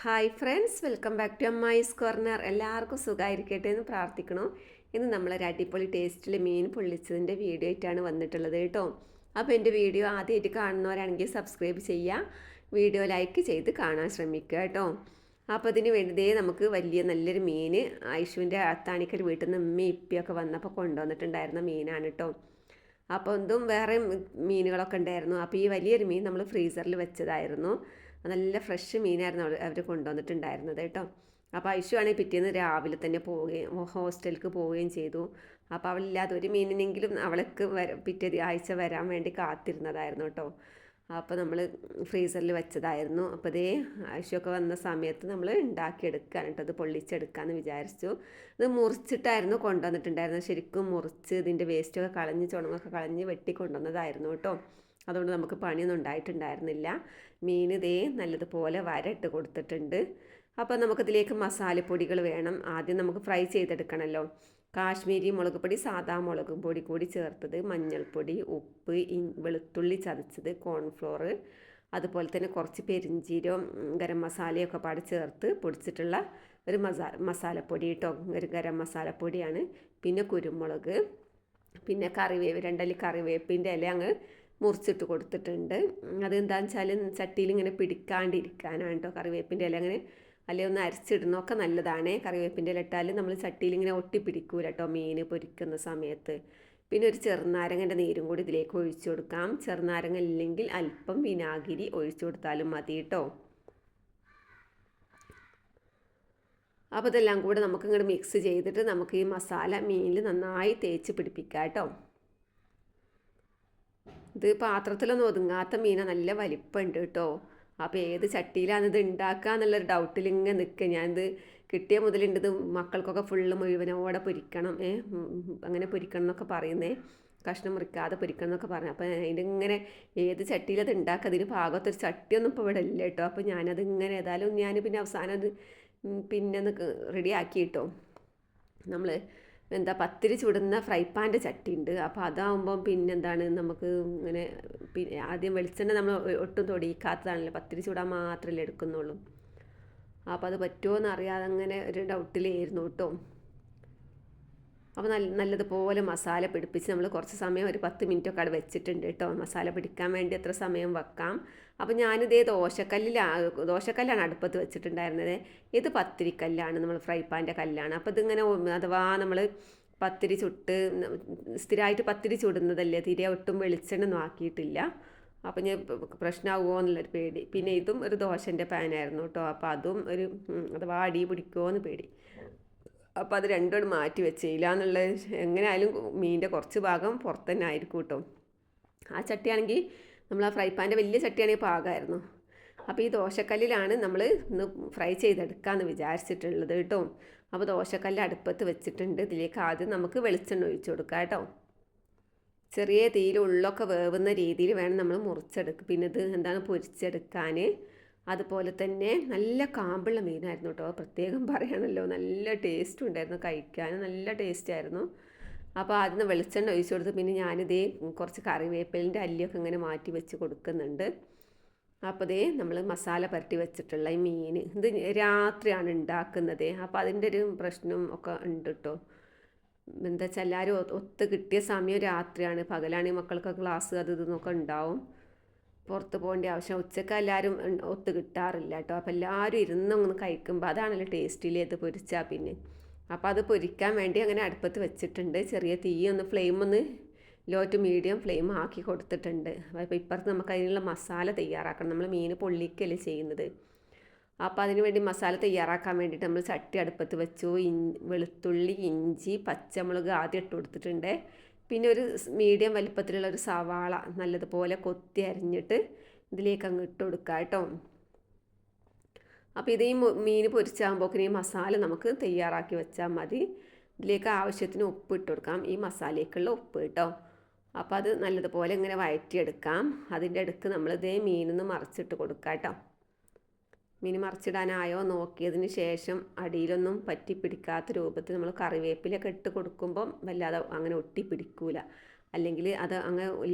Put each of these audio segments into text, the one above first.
Hi friends, welcome back to അമ്മായിസ് corner. എല്ലാവർക്കും സുഖമായിരിക്കട്ടെ എന്ന് പ്രാർത്ഥിക്കണു. ഇന്ന് നമ്മളൊരു അടിപൊളി ടേസ്റ്റിൽ മീൻ പൊള്ളിച്ചതിൻ്റെ വീഡിയോ ആയിട്ടാണ് വന്നിട്ടുള്ളത് കേട്ടോ. അപ്പോൾ എൻ്റെ വീഡിയോ ആദ്യമായിട്ട് കാണുന്നവരാണെങ്കിൽ സബ്സ്ക്രൈബ് ചെയ്യുക, വീഡിയോ ലൈക്ക് ചെയ്ത് കാണാൻ ശ്രമിക്കുക കേട്ടോ. അപ്പോൾ ഇതിന് വേണ്ടി നമുക്ക് വലിയ നല്ലൊരു മീൻ ഐഷുവിൻ്റെ അത്താണിക്കൽ വീട്ടിൽ നിന്ന് ഉമ്മയും ഇപ്പിയൊക്കെ വന്നപ്പോൾ കൊണ്ടുവന്നിട്ടുണ്ടായിരുന്ന മീനാണ് കേട്ടോ. അപ്പോൾ എന്തും വേറെ മീനുകളൊക്കെ ഉണ്ടായിരുന്നു. അപ്പോൾ ഈ വലിയൊരു മീൻ നമ്മൾ ഫ്രീസറിൽ വെച്ചതായിരുന്നു. നല്ല ഫ്രഷ് മീനായിരുന്നു അവർ കൊണ്ടുവന്നിട്ടുണ്ടായിരുന്നത് കേട്ടോ. അപ്പോൾ ഐഷു ആണെങ്കിൽ പിറ്റേന്ന് രാവിലെ തന്നെ പോവുകയും ഹോസ്റ്റലിലേക്ക് പോവുകയും ചെയ്തു. അപ്പോൾ അവളില്ലാതെ ഒരു മീനിനെങ്കിലും അവൾക്ക് പിറ്റേ ആഴ്ച വരാൻ വേണ്ടി കാത്തിരുന്നതായിരുന്നു കേട്ടോ. അപ്പോൾ നമ്മൾ ഫ്രീസറിൽ വെച്ചതായിരുന്നു. അപ്പോൾ ഇതേ ഐഷുവൊക്കെ വന്ന സമയത്ത് നമ്മൾ ഉണ്ടാക്കിയെടുക്കുകയാണ് കേട്ടോ. അത് പൊള്ളിച്ചെടുക്കാമെന്ന് വിചാരിച്ചു. ഇത് മുറിച്ചിട്ടായിരുന്നു കൊണ്ടുവന്നിട്ടുണ്ടായിരുന്നത്. ശരിക്കും മുറിച്ച് ഇതിൻ്റെ വേസ്റ്റൊക്കെ കളഞ്ഞ് ചുണങ്ങൊക്കെ കളഞ്ഞ് വെട്ടി കൊണ്ടുവന്നതായിരുന്നു കേട്ടോ. അതുകൊണ്ട് നമുക്ക് പണിയൊന്നും ഉണ്ടായിട്ടുണ്ടായിരുന്നില്ല. മീൻ ഇതേ നല്ലതുപോലെ വരട്ട് കൊടുത്തിട്ടുണ്ട്. അപ്പോൾ നമുക്കിതിലേക്ക് മസാലപ്പൊടികൾ വേണം. ആദ്യം നമുക്ക് ഫ്രൈ ചെയ്തെടുക്കണമല്ലോ. കാശ്മീരി മുളക് പൊടി, സാദാ മുളക് പൊടി കൂടി ചേർത്തത്, മഞ്ഞൾപ്പൊടി, ഉപ്പ്, വെളുത്തുള്ളി ചതച്ചത്, കോൺഫ്ലോർ, അതുപോലെ തന്നെ കുറച്ച് പെരിഞ്ചീരകം, ഗരം മസാലയൊക്കെ പാടെ ചേർത്ത് പൊടിച്ചിട്ടുള്ള ഒരു മസാലപ്പൊടി കേട്ടോ. ഒരു ഗരം മസാലപ്പൊടിയാണ്. പിന്നെ കുരുമുളക്, പിന്നെ കറിവേപ്പ്, രണ്ടല്ലി കറിവേപ്പിൻ്റെ ഇല അങ്ങ് മുറിച്ചിട്ട് കൊടുത്തിട്ടുണ്ട്. അതെന്താണെന്ന് വെച്ചാൽ ചട്ടിയിൽ ഇങ്ങനെ പിടിക്കാണ്ടിരിക്കാനാണ് കേട്ടോ. കറിവേപ്പിൻ്റെ ഇല അങ്ങനെ അല്ലെങ്കിൽ ഒന്ന് അരച്ചിടുന്നതൊക്കെ നല്ലതാണ്. കറിവേപ്പിൻ്റെ ഇല ഇട്ടാൽ നമ്മൾ ചട്ടിയിൽ ഇങ്ങനെ ഒട്ടിപ്പിടിക്കൂല കേട്ടോ മീൻ പൊരിക്കുന്ന സമയത്ത്. പിന്നെ ഒരു ചെറുനാരങ്ങൻ്റെ നീരും കൂടി ഇതിലേക്ക് ഒഴിച്ചു കൊടുക്കാം. ചെറുനാരങ്ങ ഇല്ലെങ്കിൽ അല്പം വിനാഗിരി ഒഴിച്ചു കൊടുത്താലും മതി കേട്ടോ. അപ്പോൾ ഇതെല്ലാം കൂടെ നമുക്ക് ഇങ്ങോട്ട് മിക്സ് ചെയ്തിട്ട് നമുക്ക് ഈ മസാല മീനിൽ നന്നായി തേച്ച് പിടിപ്പിക്കാം കേട്ടോ. ഇത് പാത്രത്തിലൊന്നും ഒതുങ്ങാത്ത മീന, നല്ല വലിപ്പമുണ്ട് കേട്ടോ. അപ്പോൾ ഏത് ചട്ടിയിലാണ് ഇത് ഉണ്ടാക്കുക എന്നുള്ളൊരു ഡൗട്ടിൽ ഇങ്ങനെ നിൽക്കുക. ഞാനിത് കിട്ടിയ മുതലുണ്ട് ഇത് മക്കൾക്കൊക്കെ ഫുള്ള് മുഴുവനോടെ പൊരിക്കണം, അങ്ങനെ പൊരിക്കണം എന്നൊക്കെ പറയുന്നേ. കഷ്ണം മുറിക്കാതെ പൊരിക്കണം എന്നൊക്കെ പറഞ്ഞു. അപ്പോൾ അതിൻ്റെ ഇങ്ങനെ ഏത് ചട്ടിയിലത് ഉണ്ടാക്കുക, അതിന് പാകത്തൊരു ചട്ടിയൊന്നും ഇപ്പോൾ ഇവിടെ ഇല്ല കേട്ടോ. അപ്പോൾ ഞാനത് ഇങ്ങനെ ഏതായാലും ഞാൻ പിന്നെ അവസാനം അത് പിന്നെ ഒന്ന് റെഡിയാക്കി കേട്ടോ. നമ്മൾ എന്താ പത്തിരി ചുടുന്ന ഫ്രൈ പാൻ്റെ ചട്ടി ഉണ്ട്. അപ്പോൾ അതാവുമ്പം പിന്നെന്താണ് നമുക്ക് ഇങ്ങനെ ആദ്യം വെളിച്ചെണ്ണ നമ്മൾ ഒട്ടും തൊടിയിക്കാത്തതാണല്ലോ, പത്തിരി ചൂടാൻ മാത്രമല്ലേ എടുക്കുന്നുള്ളൂ. അപ്പോൾ അത് പറ്റുമോ എന്നറിയാതെ അങ്ങനെ ഒരു ഡൗട്ടിലായിരുന്നു കേട്ടോ. അപ്പോൾ നല്ലതുപോലെ മസാല പിടിപ്പിച്ച് നമ്മൾ കുറച്ച് സമയം ഒരു 10 മിനിറ്റൊക്കെ അവിടെ വെച്ചിട്ടുണ്ട് കേട്ടോ. മസാല പിടിക്കാൻ വേണ്ടി എത്ര സമയം വെക്കാം. അപ്പോൾ ഞാനിതേ ദോശക്കല്ലാണ് അടുപ്പത്ത് വെച്ചിട്ടുണ്ടായിരുന്നത്. ഇത് പത്തിരിക്കല്ലാണ്, നമ്മൾ ഫ്രൈ പാൻ്റെ കല്ലാണ്. അപ്പോൾ ഇതിങ്ങനെ അഥവാ നമ്മൾ പത്തിരി ചുട്ട് സ്ഥിരമായിട്ട് പത്തിരി ചുടുന്നതല്ലേ, തിരെ ഒട്ടും വെളിച്ചെണ്ണ ഒന്നും ആക്കിയിട്ടില്ല. അപ്പോൾ ഞാൻ പ്രശ്നമാകുമോ എന്നുള്ളൊരു പേടി. പിന്നെ ഇതും ഒരു ദോശൻ്റെ പാനായിരുന്നു കേട്ടോ. അപ്പോൾ അതും ഒരു അഥവാ അടി പിടിക്കുമോ എന്ന് പേടി. അപ്പോൾ അത് രണ്ടും മാറ്റി വെച്ചില്ല എന്നുള്ള, എങ്ങനെയായാലും മീനിൻ്റെ കുറച്ച് ഭാഗം പുറത്ത് തന്നെ ആയിരിക്കും കേട്ടോ. ആ ചട്ടിയാണെങ്കിൽ നമ്മൾ ആ ഫ്രൈ പാൻ്റെ വലിയ ചട്ടിയാണെങ്കിൽ പാകമായിരുന്നു. അപ്പോൾ ഈ ദോശക്കല്ലിലാണ് നമ്മൾ ഇന്ന് ഫ്രൈ ചെയ്തെടുക്കാമെന്ന് വിചാരിച്ചിട്ടുള്ളത് കേട്ടോ. അപ്പോൾ ദോശക്കല്ല് അടുപ്പത്ത് വെച്ചിട്ടുണ്ട്. ഇതിലേക്ക് ആദ്യം നമുക്ക് വെളിച്ചെണ്ണ ഒഴിച്ചു കൊടുക്കാം കേട്ടോ. ചെറിയ തീയിൽ ഉള്ളൊക്കെ വേവുന്ന രീതിയിൽ വേണം നമ്മൾ മുറിച്ചെടുക്കുക. പിന്നെ ഇത് എന്താണ് പൊരിച്ചെടുക്കാൻ. അതുപോലെ തന്നെ നല്ല കാമ്പുള്ള മീനായിരുന്നു കേട്ടോ. പ്രത്യേകം പറയണമല്ലോ, നല്ല ടേസ്റ്റും ഉണ്ടായിരുന്നു, കഴിക്കാൻ നല്ല ടേസ്റ്റായിരുന്നു. അപ്പോൾ ആദ്യം വെളിച്ചെണ്ണ ഒഴിച്ചു കൊടുത്ത് പിന്നെ ഞാനിതേ കുറച്ച് കറിവേപ്പിലിൻ്റെ അല്ലിയൊക്കെ ഇങ്ങനെ മാറ്റി വെച്ച് കൊടുക്കുന്നുണ്ട്. അപ്പോൾ ഇതേ നമ്മൾ മസാല പുരട്ടി വെച്ചിട്ടുള്ള ഈ മീൻ ഇത് രാത്രിയാണ് ഉണ്ടാക്കുന്നത്. അപ്പോൾ അതിൻ്റെ ഒരു പ്രശ്നം ഒക്കെ ഉണ്ട് കേട്ടോ. എന്താ വെച്ചാൽ എല്ലാവരും ഒത്ത് കിട്ടിയ സമയം രാത്രിയാണ്. പകലാണെങ്കിൽ മക്കൾക്കൊക്കെ ക്ലാസ് അത് ഇതൊക്കെ ഉണ്ടാവും, പുറത്ത് പോകേണ്ട ആവശ്യം. ഉച്ചക്ക് എല്ലാവരും ഒത്ത് കിട്ടാറില്ല കേട്ടോ. അപ്പോൾ എല്ലാവരും ഇരുന്നൊന്ന് കഴിക്കുമ്പോൾ അതാണല്ലോ ടേസ്റ്റിൽ ഇത് പൊരിച്ചാൽ പിന്നെ. അപ്പോൾ അത് പൊരിക്കാൻ വേണ്ടി അങ്ങനെ അടുപ്പത്ത് വെച്ചിട്ടുണ്ട്. ചെറിയ തീ ഒന്ന് ഫ്ലെയിം ഒന്ന് ലോ ടു മീഡിയം ഫ്ലെയിം ആക്കി കൊടുത്തിട്ടുണ്ട്. അപ്പോൾ ഇപ്പുറത്ത് നമുക്ക് അതിനുള്ള മസാല തയ്യാറാക്കണം. നമ്മൾ മീൻ പൊള്ളിക്കല്ലേ ചെയ്യുന്നത്. അപ്പോൾ അതിന് വേണ്ടി മസാല തയ്യാറാക്കാൻ വേണ്ടിയിട്ട് നമ്മൾ ചട്ടി അടുപ്പത്ത് വെച്ചു. വെളുത്തുള്ളി, ഇഞ്ചി, പച്ചമുളക് ആദ്യം ഇട്ട് കൊടുത്തിട്ടുണ്ട്. പിന്നെ ഒരു മീഡിയം വലിപ്പത്തിലുള്ള ഒരു സവാള നല്ലതുപോലെ കൊത്തി അരിഞ്ഞിട്ട് ഇതിലേക്ക് അങ്ങ് ഇട്ട് കൊടുക്കുക കേട്ടോ. അപ്പോൾ ഇത് ഈ മീൻ പൊരിച്ചാകുമ്പോക്കിന് ഈ മസാല നമുക്ക് തയ്യാറാക്കി വെച്ചാൽ മതി. ഇതിലേക്ക് ആവശ്യത്തിന് ഉപ്പ് ഇട്ട് കൊടുക്കാം, ഈ മസാലയ്ക്കുള്ള ഉപ്പ് കേട്ടോ. അപ്പോൾ അത് നല്ലതുപോലെ ഇങ്ങനെ വഴറ്റിയെടുക്കാം. അതിൻ്റെ അടുക്ക് നമ്മളിതേ മീനൊന്ന് മറിച്ചിട്ട് കൊടുക്കാം കേട്ടോ. മീൻ മറിച്ചിടാനായോ നോക്കിയതിന് ശേഷം അടിയിലൊന്നും പറ്റി പിടിക്കാത്ത രൂപത്തിൽ നമ്മൾ കറിവേപ്പിലൊക്കെ ഇട്ട് കൊടുക്കുമ്പം വല്ലാതെ അങ്ങനെ ഒട്ടി പിടിക്കൂല. അല്ലെങ്കിൽ അത് അങ്ങ്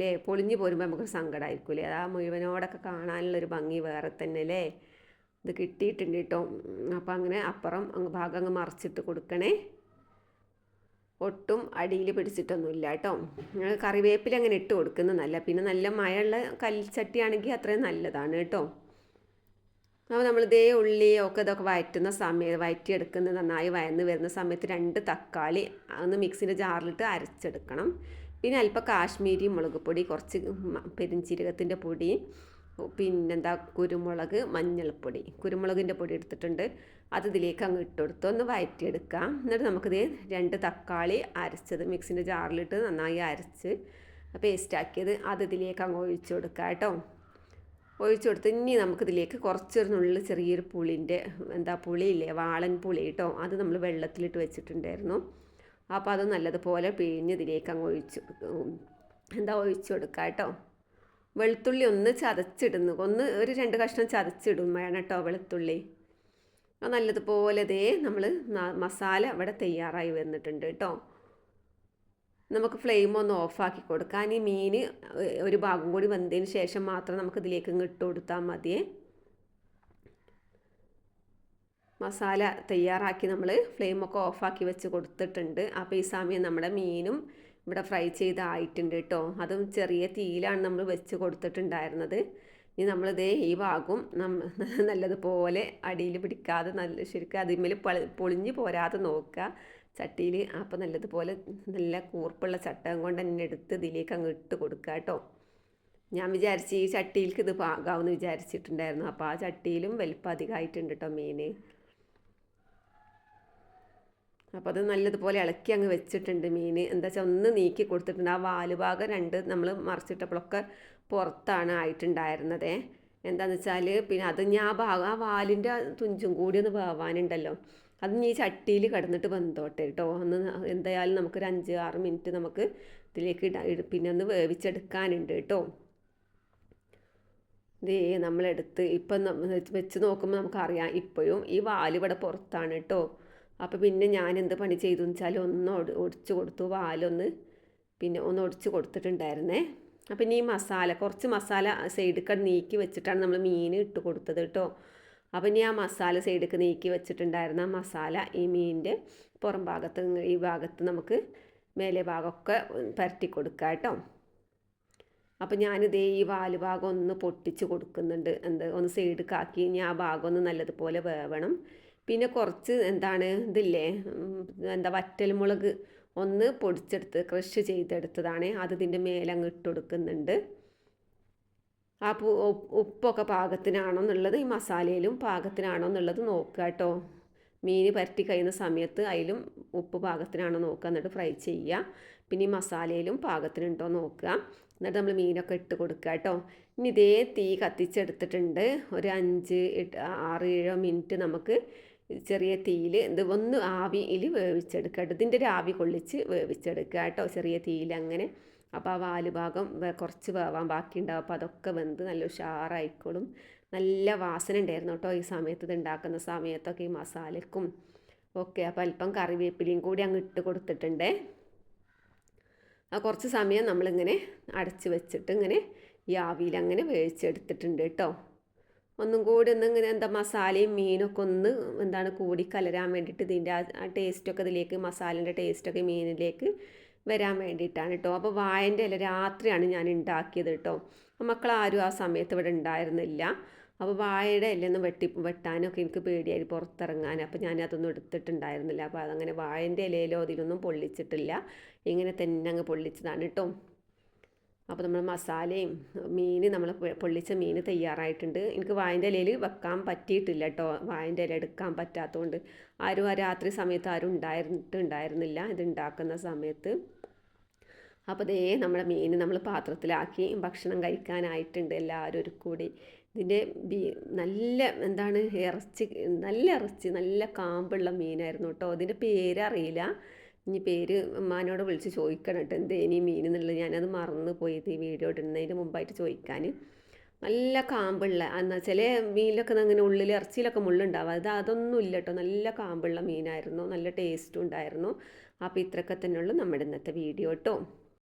പൊളിഞ്ഞു പോരുമ്പോൾ നമുക്കൊരു സങ്കടമായിരിക്കൂലേ. അത് ആ മുഴുവനോടൊക്കെ കാണാനുള്ളൊരു ഭംഗി വേറെ തന്നെ അല്ലേ. ഇത് കിട്ടിയിട്ടുണ്ട് കേട്ടോ. അപ്പോൾ അങ്ങനെ അപ്പുറം ഭാഗം അങ്ങ് മറിച്ചിട്ട് കൊടുക്കണേ. ഒട്ടും അടിയിൽ പിടിച്ചിട്ടൊന്നുമില്ല കേട്ടോ. കറിവേപ്പില അങ്ങനെ ഇട്ട് കൊടുക്കുന്നത് നല്ല. പിന്നെ നല്ല മഴയുള്ള കൽച്ചട്ടിയാണെങ്കിൽ അത്രയും നല്ലതാണ് കേട്ടോ. അപ്പോൾ നമ്മളിതേ ഉള്ളി ഒക്കെ ഇതൊക്കെ വയറ്റിയെടുക്കുന്നത് നന്നായി വയന്ന് വരുന്ന സമയത്ത് 2 തക്കാളി ഒന്ന് മിക്സിൻ്റെ ജാറിലിട്ട് അരച്ചെടുക്കണം. പിന്നെ അല്പം കാശ്മീരി മുളക് പൊടി, കുറച്ച് പെരിഞ്ചീരകത്തിൻ്റെ പൊടി, പിന്നെന്താ കുരുമുളക്, മഞ്ഞൾപ്പൊടി, കുരുമുളകിൻ്റെ പൊടി എടുത്തിട്ടുണ്ട്. അത് ഇതിലേക്ക് അങ്ങ് ഇട്ടെടുത്ത് ഒന്ന് വയറ്റിയെടുക്കാം. എന്നിട്ട് നമുക്കിത് 2 തക്കാളി അരച്ചത് മിക്സിൻ്റെ ജാറിലിട്ട് നന്നായി അരച്ച് പേസ്റ്റാക്കിയത് അത് ഇതിലേക്ക് അങ്ങ് ഒഴിച്ചു കൊടുക്കാം കേട്ടോ. ഒഴിച്ചു കൊടുത്ത് ഇനി നമുക്കിതിലേക്ക് കുറച്ചൊരു നുള്ളിൽ ചെറിയൊരു പുളിയില്ലേ, വാളൻ പുളി കേട്ടോ, അത് നമ്മൾ വെള്ളത്തിലിട്ട് വെച്ചിട്ടുണ്ടായിരുന്നു. അപ്പോൾ അത് നല്ലതുപോലെ പിഴിഞ്ഞ് ഇതിലേക്ക് അങ്ങ് ഒഴിച്ചു കൊടുക്കുക കേട്ടോ. വെളുത്തുള്ളി ഒന്ന് ചതച്ചിടുന്നു, ഒരു 2 കഷ്ണം ചതച്ചിടും വേണം കേട്ടോ വെളുത്തുള്ളി. അത് നല്ലതുപോലെ നമ്മൾ മസാല ഇവിടെ തയ്യാറായി വന്നിട്ടുണ്ട് കേട്ടോ. നമുക്ക് ഫ്ലെയിം ഒന്ന് ഓഫാക്കി കൊടുക്കാം. ഈ മീൻ ഒരു ഭാഗം കൂടി വെന്തതിന് ശേഷം മാത്രം നമുക്ക് ഇതിലേക്ക് ഇട്ട് കൊടുത്താൽ മതിയേ. മസാല തയ്യാറാക്കി നമ്മൾ ഫ്ലെയിമൊക്കെ ഓഫാക്കി വെച്ച് കൊടുത്തിട്ടുണ്ട്. അപ്പോൾ ഈ സമയം നമ്മുടെ മീനും ഇവിടെ ഫ്രൈ ചെയ്തായിട്ടുണ്ട് കേട്ടോ. അതും ചെറിയ തീയിലാണ് നമ്മൾ വെച്ച് കൊടുത്തിട്ടുണ്ടായിരുന്നത്. ഇനി നമ്മളിതേ ഈ ഭാഗം നല്ലതുപോലെ അടിയിൽ പിടിക്കാതെ ശരിക്കും അതിന്മേൽ പൊളിഞ്ഞ് പോരാതെ നോക്കുക ചട്ടിയിൽ. അപ്പോൾ നല്ലതുപോലെ നല്ല കൂർപ്പുള്ള ചട്ടകം കൊണ്ട് തന്നെ എടുത്ത് ഇതിലേക്ക് അങ്ങ് ഇട്ട് കൊടുക്കുക കേട്ടോ. ഞാൻ വിചാരിച്ച് ഈ ചട്ടിയിലേക്ക് ഇത് പാകാമെന്ന് വിചാരിച്ചിട്ടുണ്ടായിരുന്നു. അപ്പോൾ ആ ചട്ടിയിലും വലിപ്പം അധികമായിട്ടുണ്ട് കേട്ടോ മീൻ. അപ്പോൾ അത് നല്ലതുപോലെ ഇളക്കി അങ്ങ് വെച്ചിട്ടുണ്ട് മീൻ. എന്താ വെച്ചാൽ ഒന്ന് നീക്കി കൊടുത്തിട്ടുണ്ട്. ആ വാലുഭാഗം 2 നമ്മൾ മറിച്ചിട്ടപ്പോഴൊക്കെ പുറത്താണ് ആയിട്ടുണ്ടായിരുന്നത്. എന്താണെന്ന് വെച്ചാൽ പിന്നെ അത് ആ വാലിൻ്റെ തുഞ്ചും കൂടി ഒന്ന് വേവാനുണ്ടല്ലോ, അത് ഈ ചട്ടിയിൽ കിടന്നിട്ട് വെന്തോട്ടെ കേട്ടോ. എന്തായാലും നമുക്കൊരു 5-6 മിനിറ്റ് നമുക്ക് ഇതിലേക്ക് പിന്നെ ഒന്ന് വേവിച്ചെടുക്കാനുണ്ട് കേട്ടോ. ഇതേ നമ്മളെടുത്ത് ഇപ്പം വെച്ച് നോക്കുമ്പോൾ നമുക്കറിയാം ഇപ്പോഴും ഈ വാലിവിടെ പുറത്താണ് കേട്ടോ. അപ്പോൾ പിന്നെ ഞാൻ എന്ത് പണി ചെയ്തു എന്ന് വെച്ചാൽ ഒന്ന് ഒടിച്ചു കൊടുത്തു, വാലൊന്ന് ഒന്ന് ഒടിച്ച് കൊടുത്തിട്ടുണ്ടായിരുന്നേ. അപ്പം ഇനി ഈ കുറച്ച് മസാല സൈഡിൽ നീക്കി വെച്ചിട്ടാണ് നമ്മൾ മീൻ ഇട്ട് കൊടുത്തത് കേട്ടോ. അപ്പം ഇനി ആ മസാല സൈഡിലേക്ക് നീക്കി വെച്ചിട്ടുണ്ടായിരുന്ന മസാല ഈ മീനിൻ്റെ പുറം ഭാഗത്ത് ഈ ഭാഗത്ത് നമുക്ക് മേലെ ഭാഗമൊക്കെ പരട്ടി കൊടുക്കാം കേട്ടോ. അപ്പം ഞാനിതേ ഈ വാല് ഭാഗം ഒന്ന് പൊട്ടിച്ച് കൊടുക്കുന്നുണ്ട്. ഒന്ന് സൈഡിലേക്കാക്കി ഇനി ആ ഭാഗം ഒന്ന് നല്ലതുപോലെ വേവണം. പിന്നെ കുറച്ച് ഇതില്ലേ വറ്റൽമുളക് ഒന്ന് പൊടിച്ചെടുത്ത് ക്രഷ് ചെയ്തെടുത്തതാണ്, അത് ഇതിൻ്റെ മേലെ അങ്ങ് ഇട്ട് കൊടുക്കുന്നുണ്ട്. ആ ഉപ്പൊക്കെ പാകത്തിനാണോ എന്നുള്ളത് ഈ മസാലയിലും പാകത്തിനാണോ എന്നുള്ളത് നോക്കുക കേട്ടോ. മീൻ പരട്ടി കഴിയുന്ന സമയത്ത് അതിലും ഉപ്പ് പാകത്തിനാണോ നോക്കുക, എന്നിട്ട് ഫ്രൈ ചെയ്യുക. പിന്നെ ഈ മസാലയിലും പാകത്തിനുണ്ടോ നോക്കുക, എന്നിട്ട് നമ്മൾ മീനൊക്കെ ഇട്ട് കൊടുക്കുക കേട്ടോ. ഇനി ഇതേ തീ കത്തിച്ചെടുത്തിട്ടുണ്ട്. ഒരു 5-6-7 മിനിറ്റ് നമുക്ക് ചെറിയ തീയിൽ ഒന്ന് ആവിയിൽ വേവിച്ചെടുക്കുക കേട്ടോ. ഇതിൻ്റെ ഒരു ആവി കൊള്ളിച്ച് വേവിച്ചെടുക്കുക കേട്ടോ ചെറിയ തീയിൽ അങ്ങനെ. അപ്പോൾ ആ വാല് ഭാഗം കുറച്ച് വേവാൻ ബാക്കിയുണ്ടാവും. അപ്പോൾ അതൊക്കെ വെന്ത് നല്ല ഉഷാറായിക്കോളും. നല്ല വാസന ഉണ്ടായിരുന്നു കേട്ടോ ഈ സമയത്ത്, ഇത് ഉണ്ടാക്കുന്ന സമയത്തൊക്കെ ഈ മസാലയ്ക്കും ഓക്കെ. അപ്പോൾ അല്പം കറിവേപ്പിലയും കൂടി അങ്ങ് ഇട്ട് കൊടുത്തിട്ടുണ്ടേ. ആ കുറച്ച് സമയം നമ്മളിങ്ങനെ അടച്ച് വെച്ചിട്ട് ഇങ്ങനെ ഈ ആവിയിൽ അങ്ങനെ വേവിച്ചെടുത്തിട്ടുണ്ട് കേട്ടോ. ഒന്നും കൂടി ഇങ്ങനെ മസാലയും മീനൊക്കെ ഒന്ന് കൂടി കലരാൻ വേണ്ടിയിട്ട് ഇതിൻ്റെ ആ ടേസ്റ്റൊക്കെ ഇതിലേക്ക് മസാലേൻ്റെ ടേസ്റ്റൊക്കെ മീനിലേക്ക് വരാൻ വേണ്ടിയിട്ടാണ് കേട്ടോ. അപ്പോൾ വാഴൻ്റെ ഇല രാത്രിയാണ് ഞാൻ ഉണ്ടാക്കിയത് കേട്ടോ. മക്കളാരും ആ സമയത്ത് ഇവിടെ ഉണ്ടായിരുന്നില്ല. അപ്പോൾ വാഴയുടെ ഇലയൊന്നും വെട്ടാനൊക്കെ എനിക്ക് പേടിയായി പുറത്തിറങ്ങാൻ. അപ്പോൾ ഞാൻ അതൊന്നും എടുത്തിട്ടുണ്ടായിരുന്നില്ല. അപ്പോൾ അതങ്ങനെ വാഴൻ്റെ ഇലയിലോ അതിലൊന്നും പൊള്ളിച്ചിട്ടില്ല, ഇങ്ങനെ തന്നെ അങ്ങ് പൊള്ളിച്ചതാണ് കേട്ടോ. അപ്പോൾ നമ്മൾ മസാലയും നമ്മൾ പൊള്ളിച്ച മീൻ തയ്യാറായിട്ടുണ്ട്. എനിക്ക് വാഴൻ്റെ ഇലയിൽ വെക്കാൻ പറ്റിയിട്ടില്ല കേട്ടോ, വാഴൻ്റെ ഇല എടുക്കാൻ പറ്റാത്തതുകൊണ്ട്. ആരും ആ രാത്രി സമയത്ത് ആരും ഉണ്ടായിരുന്നില്ല ഇത് ഉണ്ടാക്കുന്ന സമയത്ത്. അപ്പോൾ ദേ നമ്മുടെ മീൻ നമ്മൾ പാത്രത്തിലാക്കി ഭക്ഷണം കഴിക്കാനായിട്ടുണ്ട് എല്ലാവരും ഒരു കൂടി. ഇതിൻ്റെ നല്ല ഇറച്ചി നല്ല കാമ്പുള്ള മീനായിരുന്നു കേട്ടോ. ഇതിൻ്റെ പേരറിയില്ല, ഇനി പേര് ഉമ്മാനോട് വിളിച്ച് ചോദിക്കണം കേട്ടോ എന്തേനി മീൻ എന്നുള്ളത്. ഞാനത് മറന്നു പോയത് ഈ വീഡിയോ ഇടുന്നതിന് മുമ്പായിട്ട് ചോദിക്കാൻ. നല്ല കാമ്പുള്ള എന്നാൽ ചില മീനിലൊക്കെ അങ്ങനെ ഉള്ളിൽ ഇറച്ചിയിലൊക്കെ മുള്ളുണ്ടാവും, അതൊന്നും ഇല്ല കേട്ടോ. നല്ല കാമ്പുള്ള മീനായിരുന്നു, നല്ല ടേസ്റ്റും ഉണ്ടായിരുന്നു. അപ്പോൾ ഇത്രയൊക്കെ തന്നെയുള്ളൂ നമ്മുടെ ഇന്നത്തെ വീഡിയോ കേട്ടോ.